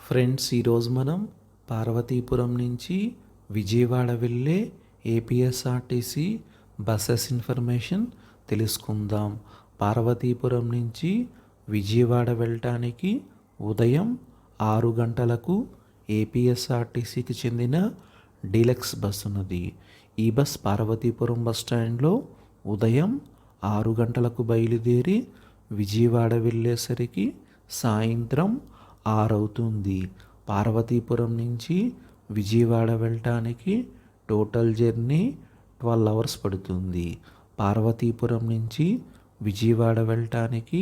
Friends, ఈరోజు మనం పార్వతీపురం నుంచి విజయవాడ వెళ్ళే ఏపీఎస్ఆర్టీసీ బస్సెస్ ఇన్ఫర్మేషన్ తెలుసుకుందాం. పార్వతీపురం నుంచి విజయవాడ వెళ్ళటానికి ఉదయం 6 గంటలకు ఏపీఎస్ఆర్టీసీకి చెందిన డీలక్స్ బస్ ఉన్నది. ఈ బస్ పార్వతీపురం బస్ స్టాండ్లో ఉదయం 6 గంటలకు బయలుదేరి విజయవాడ వెళ్ళేసరికి సాయంత్రం 6 అవుతుంది. పార్వతీపురం నుంచి విజయవాడ వెళ్ళటానికి టోటల్ జర్నీ 12 అవర్స్ పడుతుంది. పార్వతీపురం నుంచి విజయవాడ వెళ్ళటానికి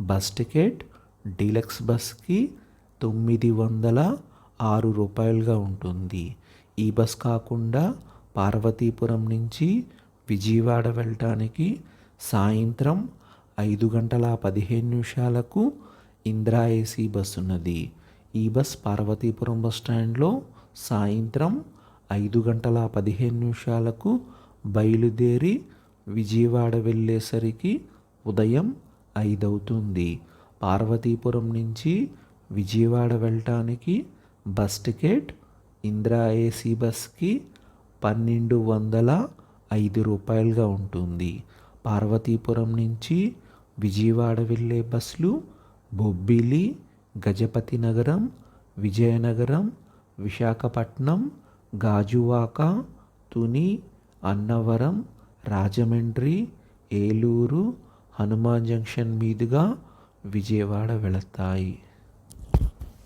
బస్ టికెట్ డీలక్స్ బస్కి 906 రూపాయలుగా ఉంటుంది. ఈ బస్ కాకుండా పార్వతీపురం నుంచి విజయవాడ వెళ్ళటానికి సాయంత్రం 5:15 ఇందిరా ఏసీ బస్ ఉన్నది. ఈ బస్ పార్వతీపురం బస్ స్టాండ్లో సాయంత్రం 5:15 బయలుదేరి విజయవాడ వెళ్ళేసరికి ఉదయం 5 అవుతుంది. పార్వతీపురం నుంచి విజయవాడ వెళ్ళటానికి బస్ టికెట్ ఇందిరా ఏసీ బస్కి 1205 రూపాయలుగా ఉంటుంది. పార్వతీపురం నుంచి విజయవాడ వెళ్ళే బస్సులు బొబ్బిలి, గజపతి నగరం, విజయనగరం, విశాఖపట్నం, గాజువాక, తుని, అన్నవరం, రాజమండ్రి, ఏలూరు, హనుమాన్ జంక్షన్ మీదుగా విజయవాడ వెళతాయి.